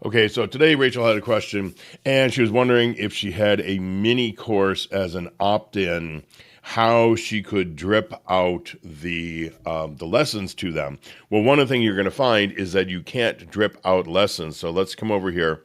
Okay, so today Rachel had a question, and she was wondering if she had a mini course as an opt-in, how she could drip out the lessons to them. Well, one of the things you're going to find is that you can't drip out lessons. So let's come over here.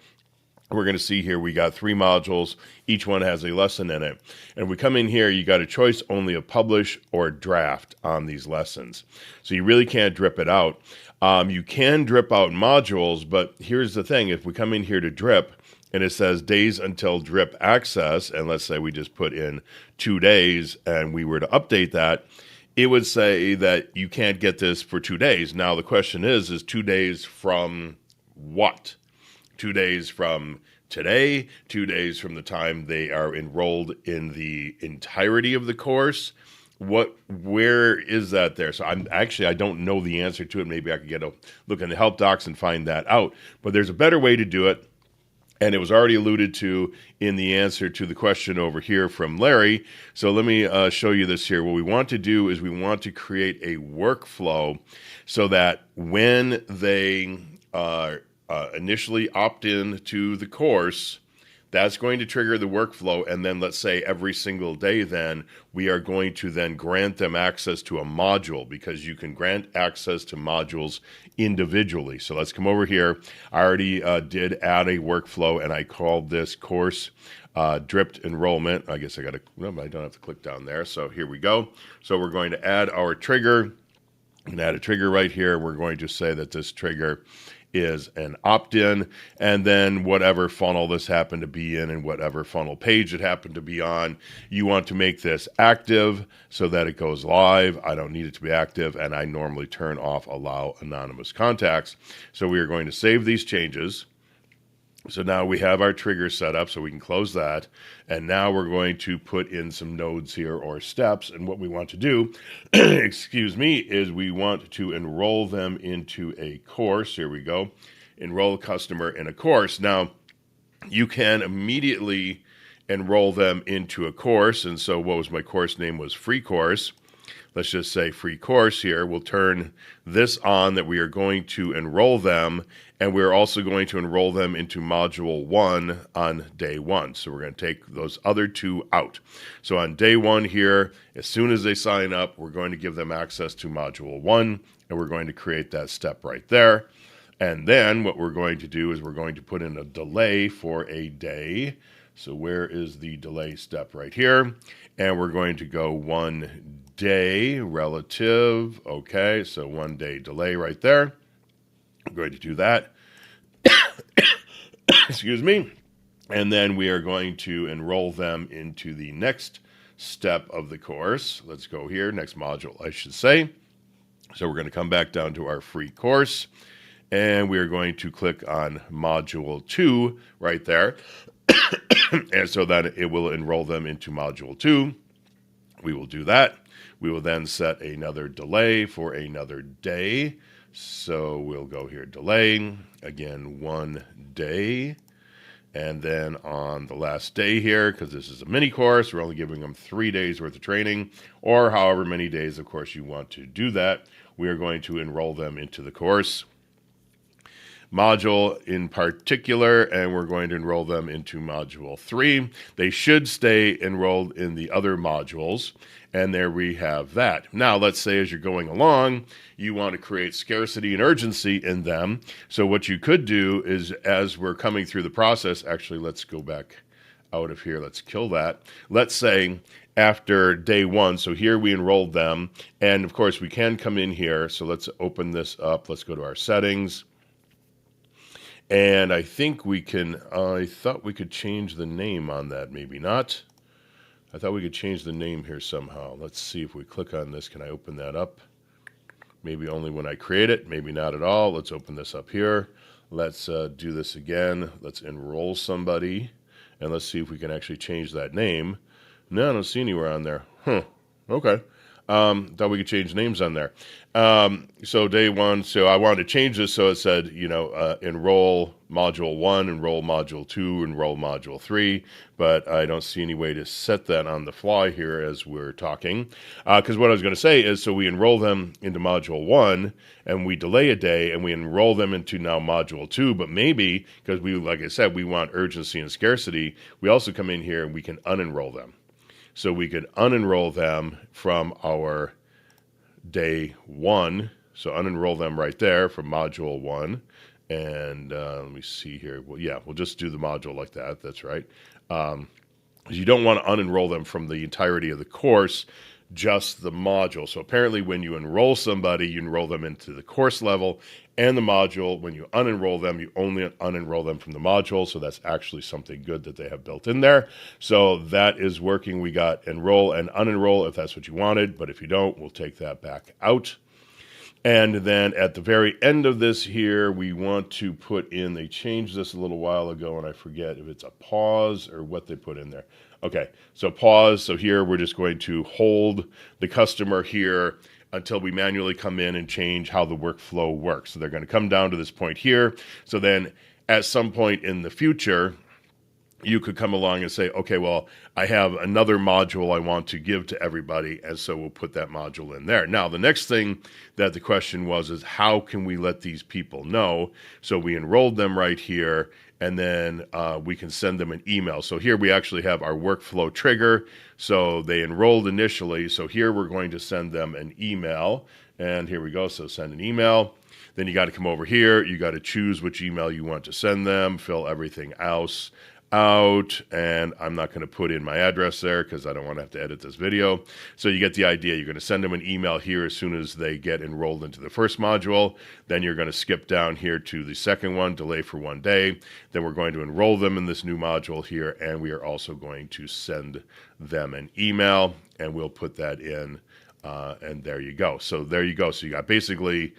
We're going to see here we got 3 modules. Each one has a lesson in it. And we come in here, you got a choice only of publish or draft on these lessons. So you really can't drip it out. You can drip out modules, but here's the thing. If we come in here to drip and it says days until drip access, and let's say we just put in 2 days and we were to update that, it would say that you can't get this for 2 days. Now the question is 2 days from what? 2 days from today, 2 days from the time they are enrolled in the entirety of the course. Where is that there? So I don't know the answer to it. Maybe I could get a look in the help docs and find that out. But there's a better way to do it. And it was already alluded to in the answer to the question over here from Larry. So let me show you this here. What we want to do is we want to create a workflow so that when they initially opt in to the course, that's going to trigger the workflow. And then let's say every single day, then we are going to then grant them access to a module, because you can grant access to modules individually. So let's come over here. I already did add a workflow, and I called this course dripped enrollment. I guess I don't have to click down there. So here we go. So we're going to add our trigger, and add a trigger right here. We're going to say that this trigger is an opt-in, and then whatever funnel this happened to be in and whatever funnel page it happened to be on, you want to make this active so that it goes live. I don't need it to be active, and I normally turn off allow anonymous contacts. So we are going to save these changes. So now we have our trigger set up, so we can close that. And now we're going to put in some nodes here, or steps. And what we want to do, excuse me, is we want to enroll them into a course. Here we go. Enroll a customer in a course. Now, you can immediately enroll them into a course. And so what was my course name was free course. Let's just say free course here. We'll turn this on, that we are going to enroll them, and we're also going to enroll them into module 1 on day 1. So we're going to take those other 2 out. So on day 1 here, as soon as they sign up, we're going to give them access to module 1, and we're going to create that step right there. And then what we're going to do is we're going to put in a delay for a day. So where is the delay step? Right here. And we're going to go 1 day relative. Okay, so 1 day delay right there. I'm going to do that. Excuse me. And then we are going to enroll them into the next step of the course. Let's go here, next module, I should say. So we're going to come back down to our free course, and we are going to click on module 2 right there. And so that it will enroll them into module 2. We will do that. We will then set another delay for another day. So we'll go here, delay, again, 1 day. And then on the last day here, because this is a mini course, we're only giving them 3 days worth of training, or however many days, of course, you want to do that. We are going to enroll them into the course module in particular, and we're going to enroll them into module 3. They should stay enrolled in the other modules, and there we have that. Now, let's say as you're going along, you want to create scarcity and urgency in them. So what you could do is, as we're coming through the process, actually, let's go back out of here. Let's kill that. Let's say after day 1, so here we enrolled them, and of course we can come in here. So let's open this up. Let's go to our settings. And I think we can, I thought we could change the name on that, maybe not. I thought we could change the name here somehow. Let's see if we click on this. Can I open that up? Maybe only when I create it, maybe not at all. Let's open this up here. Let's do this again. Let's enroll somebody, and let's see if we can actually change that name. No, I don't see anywhere on there. Okay. Thought we could change names on there. So day one, so I wanted to change this so it said, enroll module 1, enroll module 2, enroll module 3, but I don't see any way to set that on the fly here as we're talking. Because what I was going to say is, so we enroll them into module 1, and we delay a day, and we enroll them into now module 2, but maybe, because we, like I said, we want urgency and scarcity, we also come in here and we can unenroll them. So we could unenroll them from our day 1. So unenroll them right there from module 1. And let me see here. Well, yeah, we'll just do the module like that. That's right. You don't want to unenroll them from the entirety of the course, just the module. So apparently when you enroll somebody, you enroll them into the course level and the module. When you unenroll them, you only unenroll them from the module. So that's actually something good that they have built in there. So that is working. We got enroll and unenroll if that's what you wanted. But if you don't, we'll take that back out. And then at the very end of this here, we want to put in, they changed this a little while ago, and I forget if it's a pause or what they put in there. Okay, so pause. So here we're just going to hold the customer here until we manually come in and change how the workflow works. So they're going to come down to this point here. So then at some point in the future, you could come along and say, okay, well, I have another module I want to give to everybody, and so we'll put that module in there. Now, the next thing that the question was is how can we let these people know? So we enrolled them right here, and then we can send them an email. So here we actually have our workflow trigger. So they enrolled initially. So here we're going to send them an email, and here we go. So send an email. Then you got to come over here. You got to choose which email you want to send them, fill everything else out, and I'm not going to put in my address there because I don't want to have to edit this video. So you get the idea. You're going to send them an email here as soon as they get enrolled into the first module. Then you're going to skip down here to the second one, delay for 1 day. Then we're going to enroll them in this new module here, and we are also going to send them an email, and we'll put that in, and there you go. So there you go. So you got basically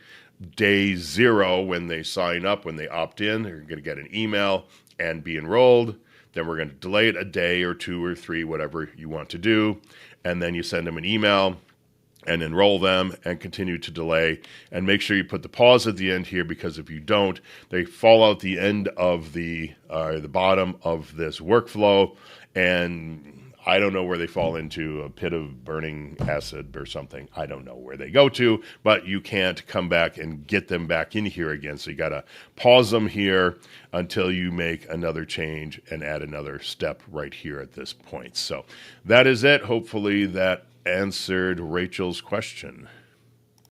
day 0 when they sign up, when they opt in, they're going to get an email and be enrolled. Then we're going to delay it a day or 2 or 3, whatever you want to do. And then you send them an email and enroll them and continue to delay. And make sure you put the pause at the end here, because if you don't, they fall out the end of the bottom of this workflow. And I don't know where they fall into, a pit of burning acid or something. I don't know where they go to, but you can't come back and get them back in here again. So you got to pause them here until you make another change and add another step right here at this point. So that is it. Hopefully that answered Rachel's question.